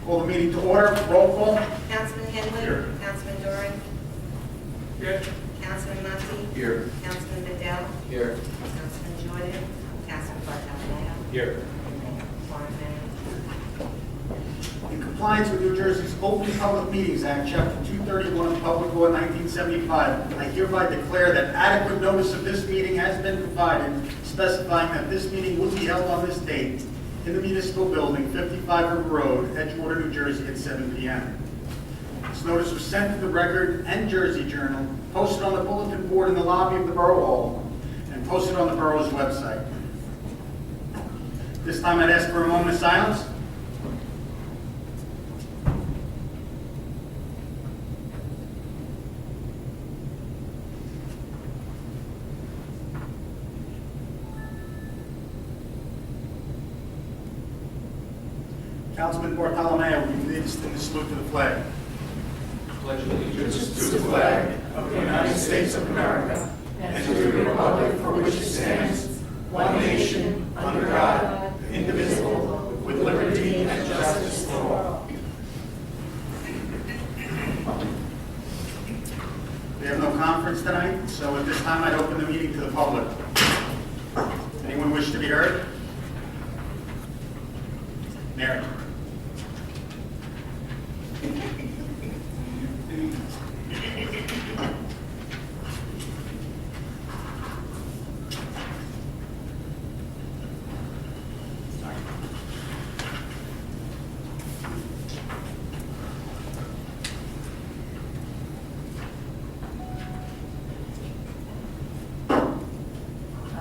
Call the meeting to order. Roll call. Councilman Henley. Here. Councilman Doran. Here. Councilman Muncy. Here. Councilman Bedell. Here. Councilman Jordan. Councilman Bartolomeo. Here. And Mayor Warren Mayor. In compliance with New Jersey's Open Public Meetings Act, Chapter 231 of Public Law 1975, I hereby declare that adequate notice of this meeting has been provided, specifying that this meeting will be held on this date in the municipal building, 55 River Road, Edgewater, New Jersey, at 7 p.m. This notice was sent to the Record and Jersey Journal, posted on the bulletin board in the lobby of the Borough Hall, and posted on the borough's website. This time I'd ask for a moment of silence. Councilman Bartolomeo, will you lead us in the salute to the flag? Pledge allegiance to the flag of the United States of America and to the republic for which it stands, one nation, under God, indivisible, with liberty and justice for all. We have no conference tonight, so at this time I'd open the meeting to the public. Anyone wish to be heard? Mary.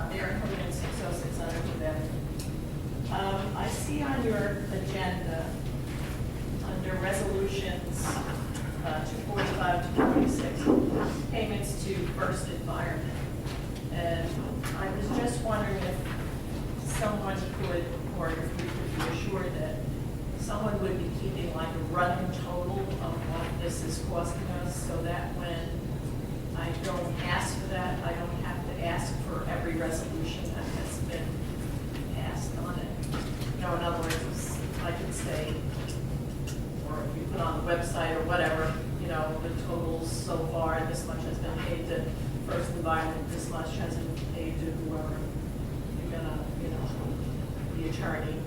Mayor, 606 under Quebec. I see on your agenda, under resolutions 245 to 46, payments to First Environment. And I was just wondering if someone could, or if we could be assured that someone would be keeping like a running total of what this is costing us, so that when I don't ask for that, I don't have to ask for every resolution that has been passed on it. You know, in other words, I could say, or if you put on the website or whatever, you know, the totals so far, this much has been paid to First Environment, this much has been paid to whoever you're gonna, you know, the attorney,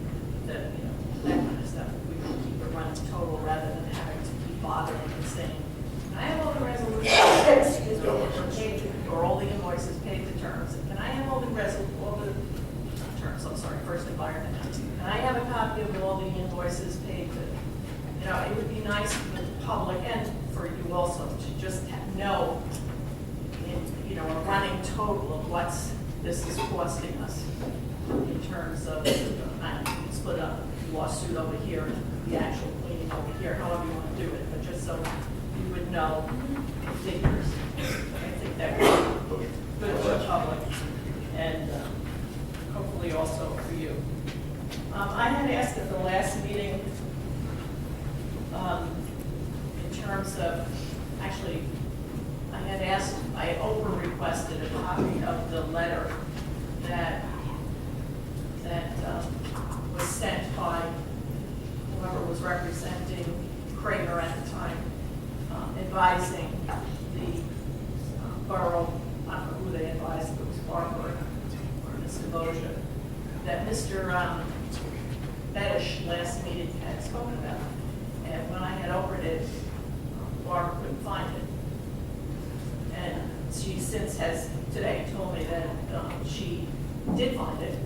that, you know, that kind of stuff. We can keep a running total rather than having to keep bothering and saying, I have all the resolutions, excuse me, or paid to, or all the invoices paid to terms. Can I have all the terms, I'm sorry, First Environment. Can I have a copy of all the invoices paid to, you know, it would be nice for the public and for you also to just know, in, you know, a running total of what's this is costing us in terms of, I don't know, split up lawsuit over here and the actual cleaning over here, however you want to do it, but just so you would know the figures. I think that would be good for the public and hopefully also for you. I had asked at the last meeting in terms of, actually, I had asked, I over-requested a copy of the letter that was sent by whoever was representing Kramer at the time, advising the borough, I don't know who they advised, it was Barber or Mr. Boja, that Mr. Bedish last meeting had spoken about. And when I had opened it, Barbara couldn't find it. And she since has today told me that she did find it,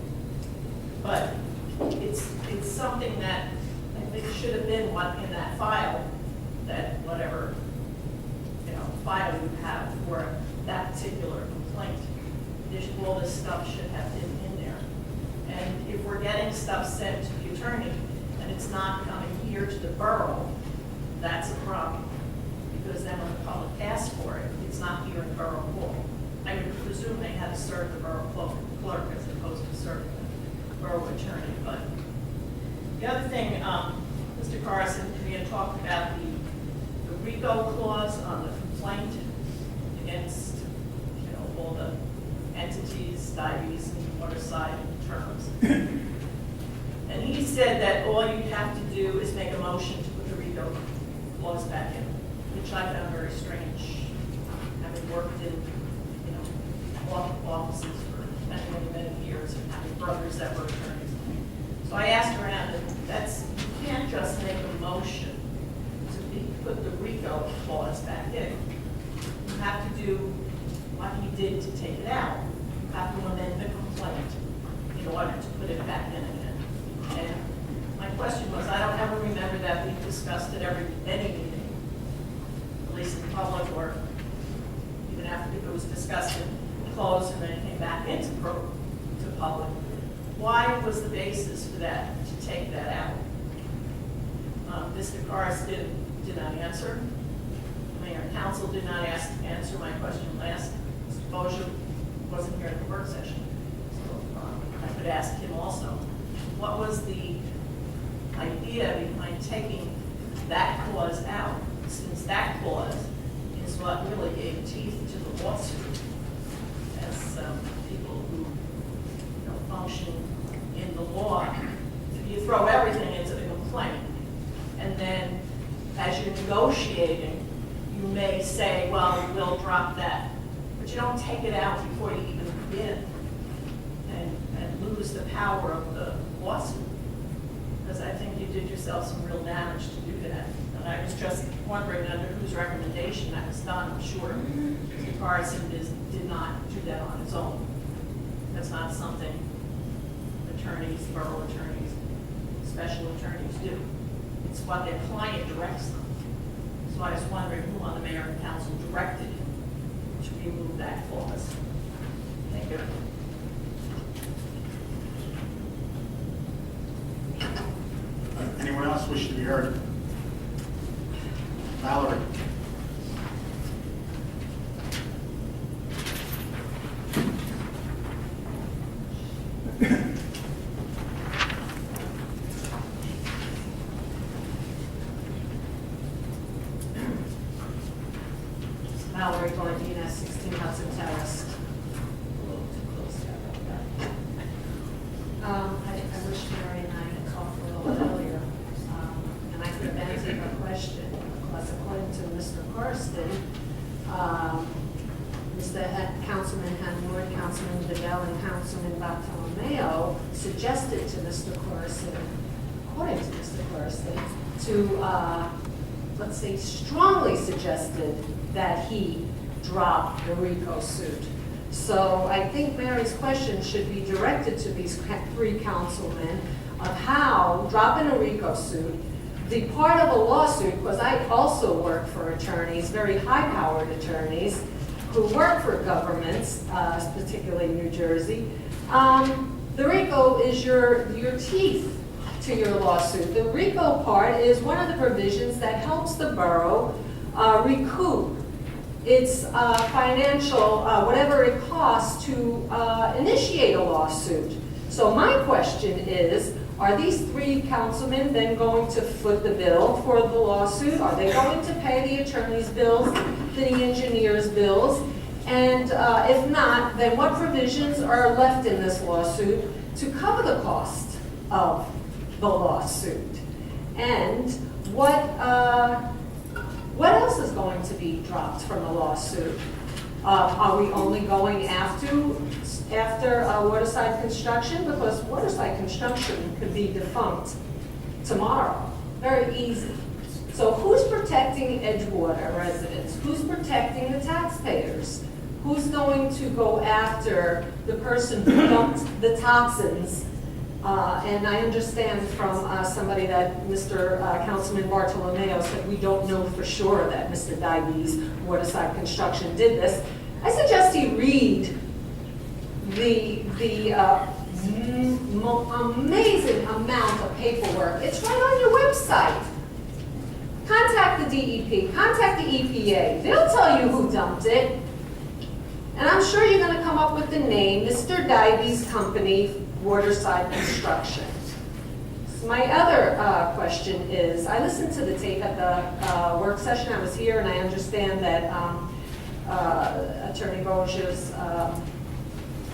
but it's something that I think should have been what in that file, that whatever, you know, file you have for that particular complaint. All this stuff should have been in there. And if we're getting stuff sent to the attorney and it's not coming here to the borough, that's a problem. Because then when the public asks for it, it's not here in Borough Hall. I would presume they had to serve the borough clerk as opposed to serving the borough attorney. But the other thing, Mr. Carson, we had talked about the RICO clause on the complaint against, you know, all the entities, dives and waterside terms. And he said that all you have to do is make a motion motion to put the RICO laws back in, which I found very strange, having worked in, offices for many, many, many years and having brothers that were attorneys. So I asked around, and you can't just make a motion to put the RICO laws back in. You have to do what he did to take it out. You have to amend the complaint in order to put it back in again. And my question was, I don't ever remember that being discussed at any meeting, at least in public, or even after it was discussed in closed and then it came back into public. Why was the basis for that, to take that out? Mr. Karras did not answer. Mayor and council did not answer my question last. Mr. Bozier wasn't here at the work session, so I could ask him also. What was the idea behind taking that clause out, since that clause is what really gave teeth to the lawsuit, as people who function in the law? You throw everything into the complaint, and then as you're negotiating, you may say, well, we'll drop that. But you don't take it out before you even begin and lose the power of the lawsuit. Because I think you did yourself some real damage to do that. And I was just wondering under whose recommendation that was done. I'm sure Mr. Carson did not do that on his own. That's not something attorneys, borough attorneys, special attorneys do. It's what their client directs them. So I was wondering who on the mayor and council directed him to remove that clause. Thank you. Anyone else wish to be heard? Valerie. Valerie Bondina, 16 Hudson Terrace. A little too close there. I wish Mary and I had talked a little bit earlier, and I could have answered her question, because according to Mr. Corsten, Councilman Hanward, Councilman DeBelle, and Councilman Bartolomeo suggested to Mr. Corsten, according to Mr. Corsten, to, let's say, strongly suggested that he drop the RICO suit. So I think Mary's question should be directed to these three councilmen of how dropping a RICO suit, the part of a lawsuit, because I also work for attorneys, very high-powered attorneys, who work for governments, particularly New Jersey. The RICO is your teeth to your lawsuit. The RICO part is one of the provisions that helps the borough recoup its financial, whatever it costs to initiate a lawsuit. So my question is, are these three councilmen then going to foot the bill for the lawsuit? Are they going to pay the attorney's bills, the engineer's bills? And if not, then what provisions are left in this lawsuit to cover the cost of the lawsuit? And what else is going to be dropped from the lawsuit? Are we only going after Waterside Construction? Because Waterside Construction could be defunct tomorrow. Very easy. So who's protecting Edgewater residents? Who's protecting the taxpayers? Who's going to go after the person who dumped the toxins? And I understand from somebody that Mr. Councilman Bartolomeo said we don't know for sure that Mr. Dives, Waterside Construction, did this. I suggest he read the amazing amount of paperwork. It's right on your website. Contact the DEP, contact the EPA. They'll tell you who dumped it. And I'm sure you're going to come up with the name, Mr. Dives Company, Waterside Construction. So my other question is, I listened to the tape at the work session. I was here, and I understand that Attorney Bozier's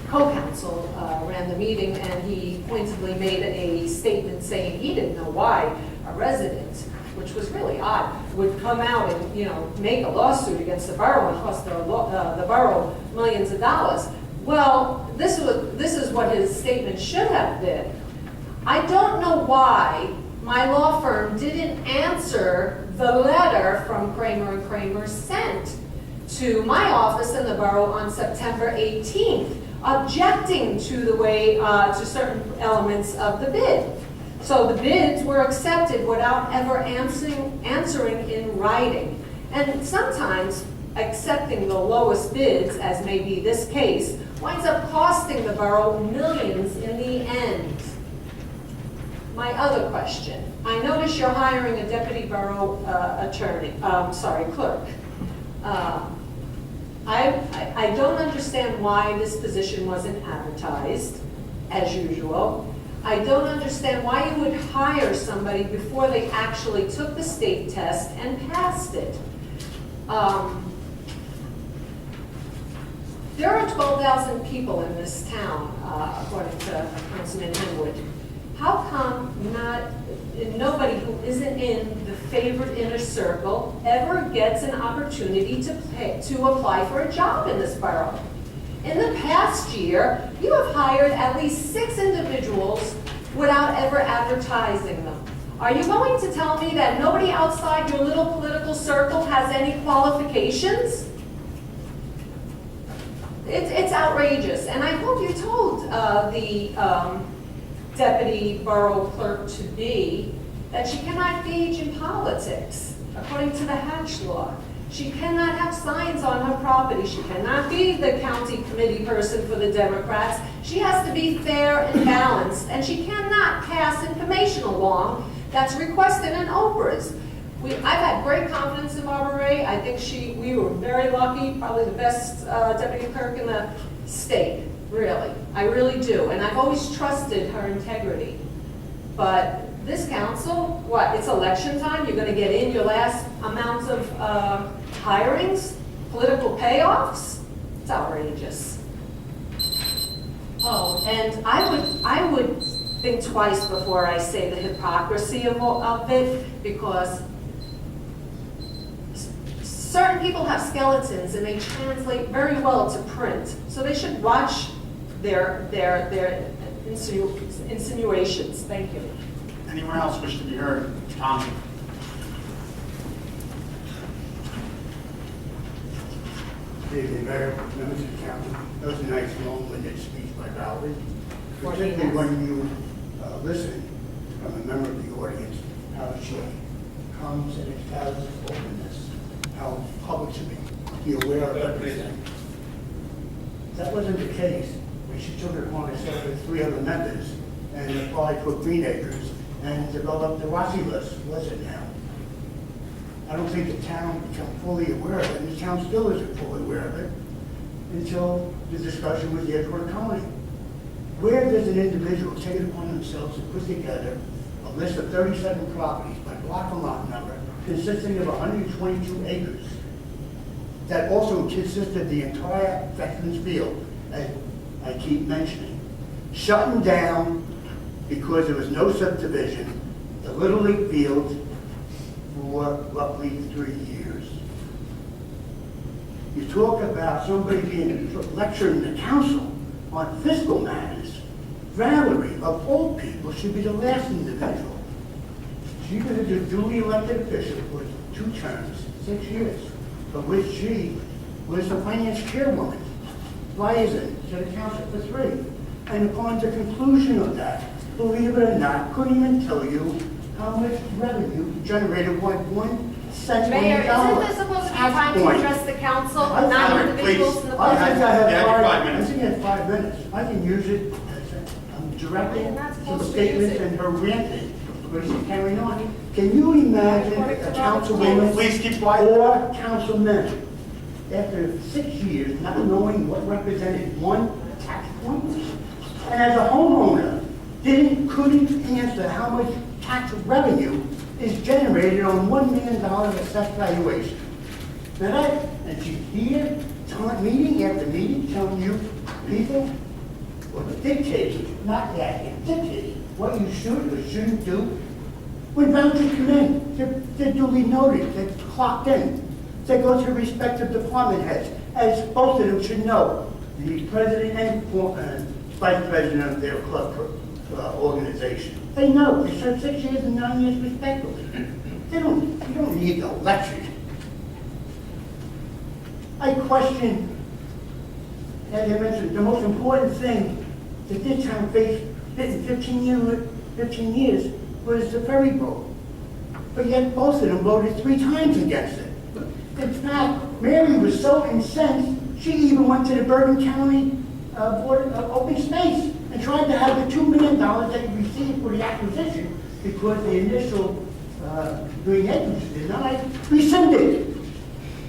co-counsel ran the meeting, and he pointedly made a statement saying he didn't know why a resident, which was really odd, would come out and, make a lawsuit against the borough and cost the borough millions of dollars. Well, this is what his statement should have been. I don't know why my law firm didn't answer the letter from Kramer and Kramer sent to my office in the borough on September 18th, objecting to the way, to certain elements of the bid. So the bids were accepted without ever answering in writing. And sometimes accepting the lowest bids, as may be this case, winds up costing the borough millions in the end. My other question, I notice you're hiring a deputy borough clerk. I don't understand why this position wasn't advertised, as usual. I don't understand why you would hire somebody before they actually took the state test and passed it. There are 12,000 people in this town, according to Councilman Henwood. How come nobody who isn't in the favored inner circle ever gets an opportunity to apply for a job in this borough? In the past year, you have hired at least 6 individuals without ever advertising them. Are you going to tell me that nobody outside your little political circle has any qualifications? It's outrageous, and I hope you told the deputy borough clerk-to-be that she cannot engage in politics, according to the Hatch Law. She cannot have signs on her property. She cannot be the county committee person for the Democrats. She has to be fair and balanced, and she cannot pass information along that's requested in Oprah's. I've had great confidence in Barbara Ray. I think we were very lucky, probably the best deputy clerk in the state, really. I really do, and I've always trusted her integrity. But this council, it's election time, you're gonna get in your last amounts of hirings, political payoffs? It's outrageous. Oh, and I would think twice before I say the hypocrisy of it, because certain people have skeletons and they translate very well to print. So they should watch their insinuations. Thank you. Anyone else wish to be heard? Tom? Good evening, Mayor, members of the council. That was a nice long-winded speech by Valerie. Particularly when you listen from a member of the audience, how she comes and espouses openness, how public should be aware of everything. That wasn't the case when she took it upon herself with 3 other members and applied for Green Acres and developed the Rossi list, was it now? I don't think the town became fully aware of it, and the town still isn't fully aware of it until the discussion with the Edgewater Colony. Where does an individual take it upon themselves to put together a list of 37 properties by block and lot number consisting of 122 acres that also consisted the entire Veterans Field, as I keep mentioning, shutting down because there was no subdivision, the Little League field for roughly 3 years. You talk about somebody being lecturing the council on fiscal matters. Valerie, of all people, should be the last individual. She was a duly elected official for 2 terms, 6 years, of which she was the finance chairwoman, liaison to the council for 3. And upon the conclusion of that, believe it or not, couldn't even tell you how much revenue generated, 1 cent on Mayor, the dollar. isn't this supposed to be Tax time to point. address the council, I- not Valerie, individuals please. in the I public? think I have You have your 5 5 minutes. I think I have 5 minutes. I can use it as I'm directing You're not some supposed to use statements it. and her ranting, but she's carrying on. Can you imagine a councilwoman Please keep quiet. or councilman, after 6 years, not knowing what represented 1 tax point? And as a homeowner, couldn't answer how much tax revenue is generated on $1 million assessed valuation. Now that, and she's here, meeting after meeting, telling you people, or dictating, not asking, dictating what you should or shouldn't do. When vouchers come in, they're duly noted, they're clocked in. They go to respective department heads, as both of them should know. The president and vice president of their club organization. They know, they served 6 years and 9 years respectively. You don't need no lectures. I question, as I mentioned, the most important thing that this town faced in 15 years was the ferry boat. But yet both of them voted 3 times against it. In fact, Mary was so incensed, she even went to the Bergen County Board of Open Space and tried to have the $2 million they received for the acquisition, because the initial doing it was denied, rescinded.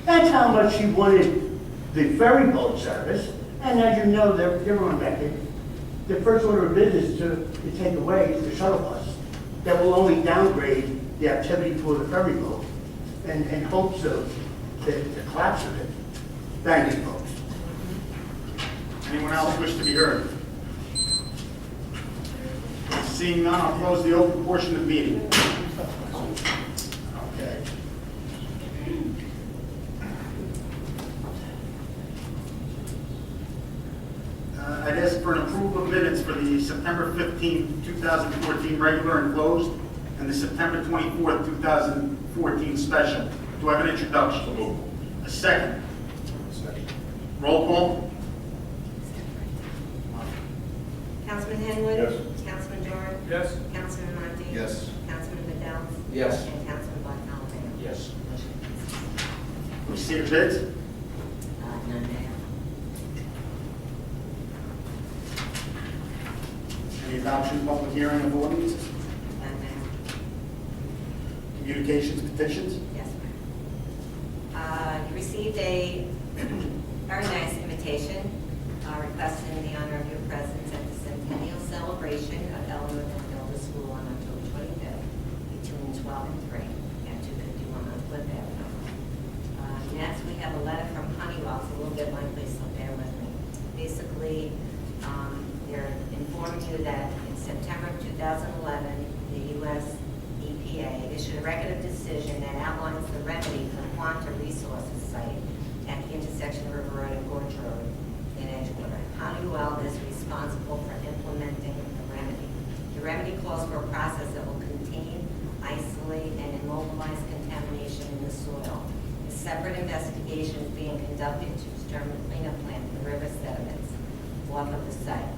That's how much she wanted the ferry boat service. And as you know, they're on record. The first order of business to take away is the shuttle bus. That will only downgrade the activity for the ferry boat and hopes of the collapse of it. Thank you, folks. Anyone else wish to be heard? Seeing none, I'll close the open portion of the meeting. Okay. I'd ask for an approval of minutes for the September 15, 2014 regular and closed, and the September 24th, 2014 special. Do I have an introduction? A second. Roll call. Councilman Henwood? Yes. Councilman Dorn? Yes. Councilman Monti? Yes. Councilman Vidal? Yes. And Councilman Bartholomew? Yes. Motion passes. Receive bids. None, Mayor. Any adoption, public hearing of ordinances? None, Mayor. Communications, petitions? Yes, ma'am. You received a very nice invitation requesting the honor of your presence at the centennial celebration of Eleanor Middle School on October 25th between 12 and 3 at 251 on Cliff Avenue. Next, we have a letter from Honeywell. It's a little bit lengthy, so bear with me. Basically, they're informing you that in September of 2011, the U.S. EPA issued a record of decision that outlines the remedy for the Quanta Resources site at the intersection of River Road and Gorge Road in Edgewater. Honeywell is responsible for implementing the remedy. The remedy calls for a process that will contain, isolate, and immobilize contamination in the soil. A separate investigation is being conducted to determine the cleanup plan for the river sediments off of the site.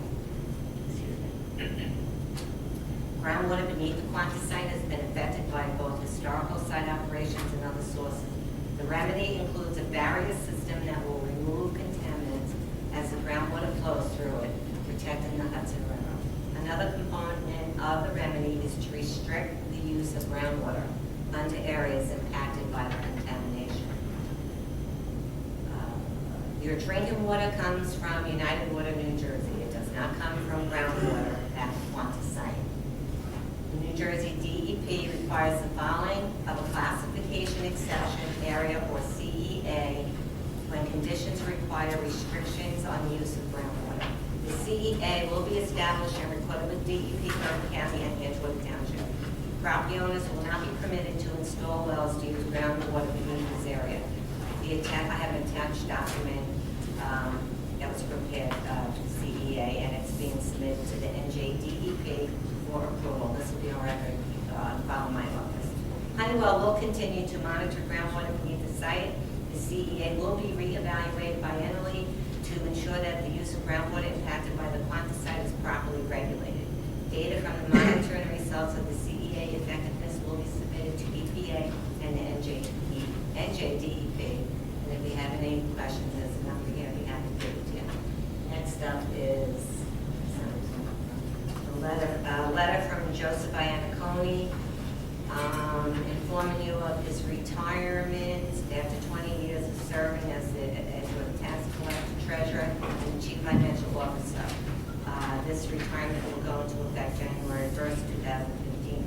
Groundwater beneath the Quanta site has been affected by both historical site operations and other sources. The remedy includes a barrier system that will remove contaminants as the groundwater flows through it, protecting the Hudson River. Another component of the remedy is to restrict the use of groundwater unto areas impacted by the contamination. Your drinking water comes from United Water, New Jersey. It does not come from groundwater at the Quanta site. The New Jersey DEP requires the following of a classification exception area or CEA when conditions require restrictions on the use of groundwater. The CEA will be established and recorded with DEP, Bergen County, and Edgewater Township. Property owners will not be permitted to install wells to use groundwater beneath this area. I have an attached document that was prepared to CEA, and it's being submitted to the NJDEP for approval. This will be on record following my office. Honeywell will continue to monitor groundwater beneath the site. The CEA will be reevaluated biannually to ensure that the use of groundwater impacted by the Quanta site is properly regulated. Data from the monitoring results of the CEA effectiveness will be submitted to EPA and the NJDEP. And if you have any questions, there's enough here, I'd be happy to give it to you. Next up is a letter from Joseph Iannacone informing you of his retirement after 20 years of serving as a tax collector, treasurer, and chief financial officer. This retirement will go into effect January 1st, 2015.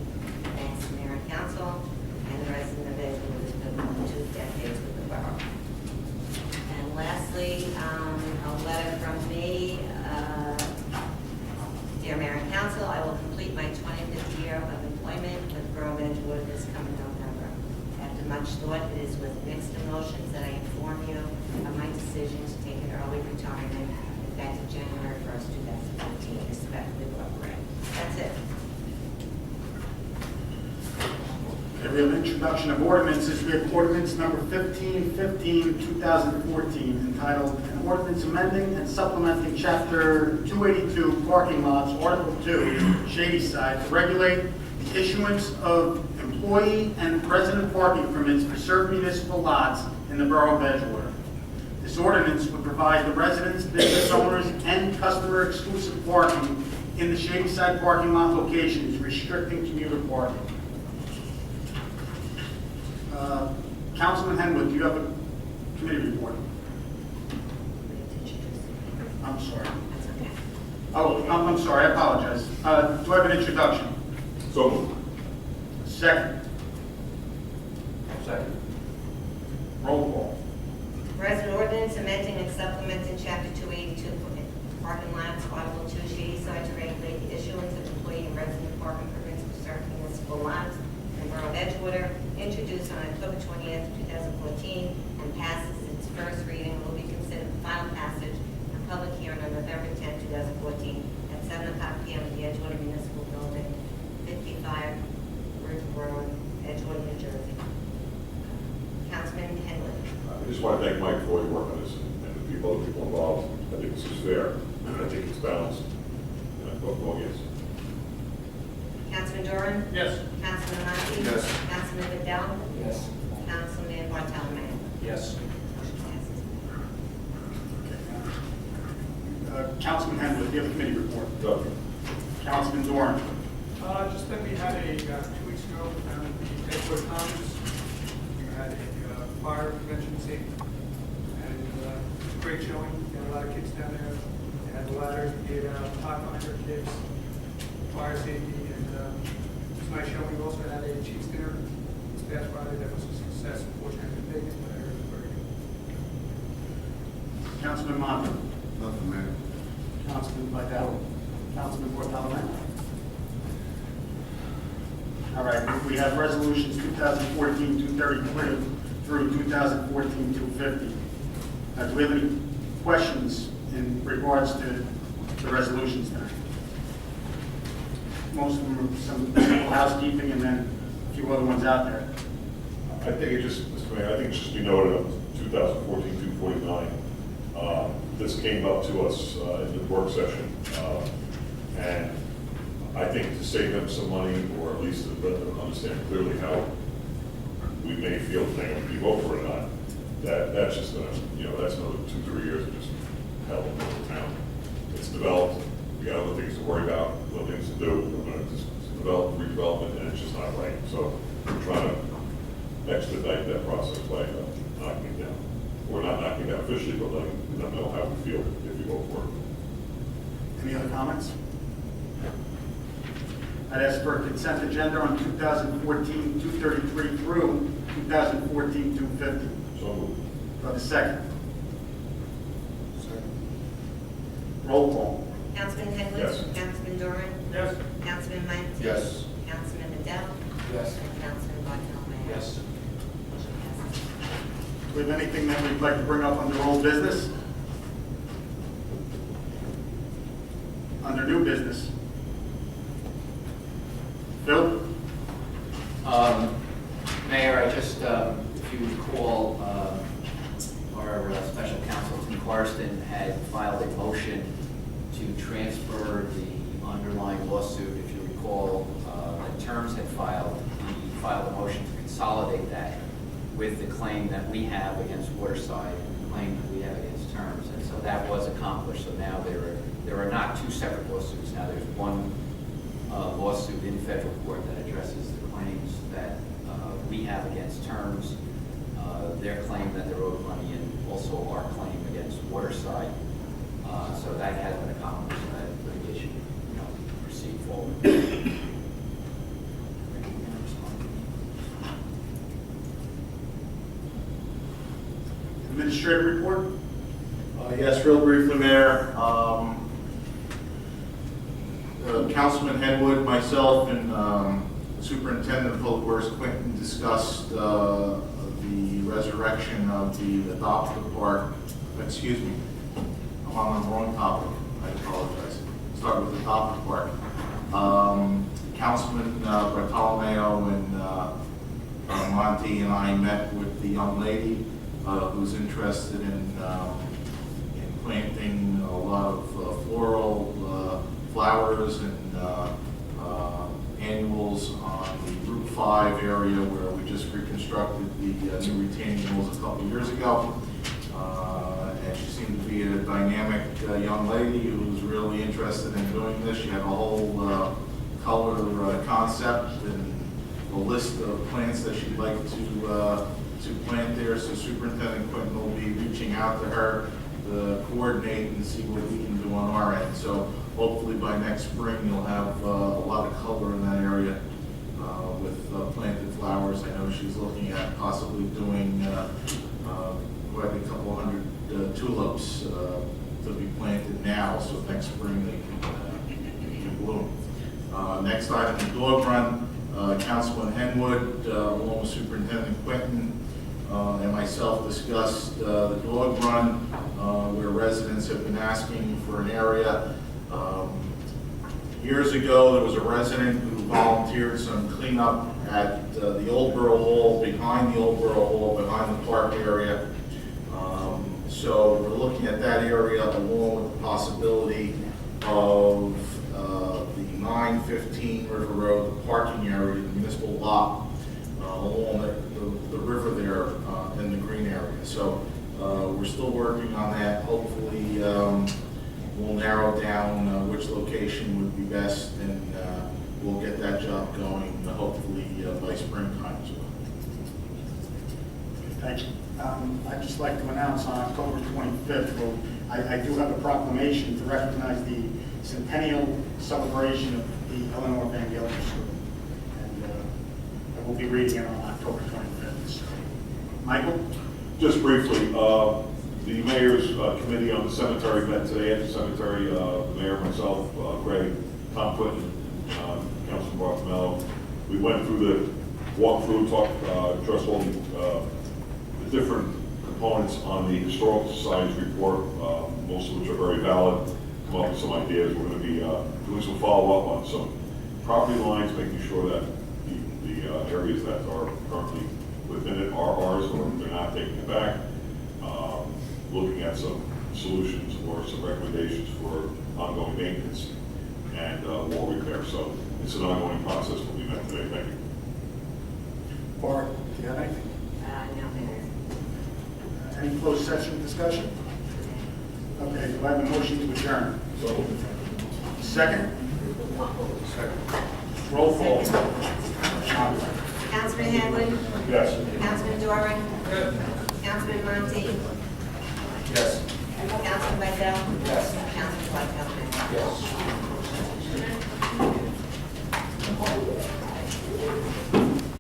Thanks, Mayor and Council, and the resident of Edgewater has been 2 decades with the borough. And lastly, a letter from me. Dear Mayor and Council, I will complete my 25th year much thought. It is with mixed emotions that I inform you of my decision to take an early retirement effective January 1st, 2014, respectively, corporate. That's it. Okay, we have introduction of ordinances. We have ordinance number 1515, 2014, entitled "An Ordinance Amending and Supplementing Chapter 282 Parking Lots, Article 2, Shady Side, to regulate the issuance of employee and resident parking permits for certain municipal lots in the borough of Edgewater." This ordinance would provide the residents, business owners, and customer exclusive parking in the Shady Side parking lot locations, restricting commuter parking. Councilman Henwood, do you have a committee report? I'm sorry. That's okay. Oh, I'm sorry, I apologize. Do I have an introduction? So moved. Second. Second. Roll call. Whereas an ordinance amending and supplementing Chapter 282 parking lots, Article 2, Shady Side, to regulate the issuance of employee and resident parking permits for certain municipal lots in the borough of Edgewater, introduced on October 20th, 2014, and passes its first reading, will be considered the final passage and public hearing on November 10th, 2014, at 7 o'clock p.m. at the Edgewater Municipal Building, 55 Ruth Road, Edgewater, New Jersey. Councilman Henwood. I just want to thank Mike for all your work on this and the people involved. I think this is fair, and I think it's balanced. And I vote yes. Councilman Doran? Yes. Councilman Monti? Yes. Councilman Vidal? Yes. Councilman Bartolome? Yes. Motion passes. Councilman Henwood, do you have a committee report? Nothing. Councilman Doran? Just that we had 2 weeks ago, down at the Edgewater Commons, we had a fire prevention safety, and great showing. We had a lot of kids down there. They had the ladders, we gave out hot binder kits, fire safety, and it's a nice showing. We also had a Chiefs dinner this past Friday that was a success. Unfortunately, I couldn't make it, but I heard it was very good. Councilman Monti? Nothing, Mayor. Councilman Vidal? Councilman Bartolome? All right, we have resolutions 2014-233 through 2014-250. Do we have any questions in regards to the resolutions tonight? Most of them are some simple housekeeping and then a few other ones out there. I think it just, Mr. Mayor, I think it should be noted on 2014-249. This came up to us in the work session, and I think to save them some money, or at least to let them understand clearly how we may feel depending on if you vote for it or not, that's just gonna, that's another 2-3 years of just hell in the town. It's developed, we got other things to worry about, other things to do, we're gonna just develop, redevelopment, and it's just not right. So we're trying to expedite that process by knocking it down. We're not knocking it down officially, but letting them know how we feel if you vote for it. Any other comments? I'd ask for a consent agenda on 2014-233 through 2014-250. So moved. Do I have a second? Roll call. Councilman Henwood? Yes. Councilman Doran? Yes. Councilman Monti? Yes. Councilman Vidal? Yes. And Councilman Bartolome? Yes. Motion passes. Do we have anything that we'd like to bring up under old business? Under new business? Phil? Mayor, I just, if you recall, our special counsel, Tim Karsten, had filed a motion to transfer the underlying lawsuit. If you recall, that Terms had filed, he filed a motion to consolidate that with the claim that we have against Waterside and the claim that we have against Terms. And so that was accomplished. So now there are not 2 separate lawsuits. Now there's one lawsuit in federal court that addresses the claims that we have against Terms, their claim that they're owed money, and also our claim against Waterside. So that has been accomplished, and that litigation, proceed forward. Administrative report? Yes, real briefly, Mayor. Councilman Henwood, myself, and Superintendent of Public Works Quinton discussed the resurrection of the adoptive park. Excuse me, I'm on the wrong topic. I apologize. Start with the adoptive park. Councilman Bartolomeo and Monty and I met with the young lady who's interested in planting a lot of floral flowers and annuals on the Route 5 area where we just reconstructed the new retaining walls a couple of years ago. And she seemed to be a dynamic young lady who was really interested in doing this. She had a whole color concept and a list of plants that she'd like to plant there. So Superintendent Quinton will be reaching out to her to coordinate and see what we can do on our end. So hopefully by next spring you'll have a lot of color in that area with planted flowers. I know she's looking at possibly doing quite a couple hundred tulips to be planted now, so next spring they can bloom. Next item, the dog run. Councilman Henwood, along with Superintendent Quinton, and myself discussed the dog run where residents have been asking for an area. Years ago, there was a resident who volunteered some cleanup at the Old Borough Hall, behind the Old Borough Hall, behind the park area. So we're looking at that area along with the possibility of the 915 River Road, the parking area, the municipal lot, along the river there in the green area. So we're still working on that. Hopefully we'll narrow down which location would be best, and we'll get that job going hopefully by springtime as well. Thank you. I'd just like to announce on October 25th, I do have a proclamation to recognize the centennial celebration of the Eleanor Van Galen School. And I will be reading it on October 25th. So, Michael? Just briefly, the mayor's committee on the cemetery met today at the cemetery. The mayor, myself, Greg, Tom Quinton, Councilman Bartolomeo. We went through the walkthrough, addressed all the different components on the Historical Society's report, most of which are very valid. Come up with some ideas. We're going to be doing some follow-up on some property lines, making sure that the areas that are currently within it are ours, or they're not taking it back. Looking at some solutions or some recommendations for ongoing maintenance and wall repair. So it's an ongoing process. We'll be met today. Thank you. Bart, do you have anything? No, Mayor. Any closed session discussion? Okay, do I have a motion to adjourn? So, Second? Roll call. Councilman Henwood? yes. Councilman Doran? Councilman Monty? Yes. Councilman Vidal? Yes. Councilman Whitfield? Yes.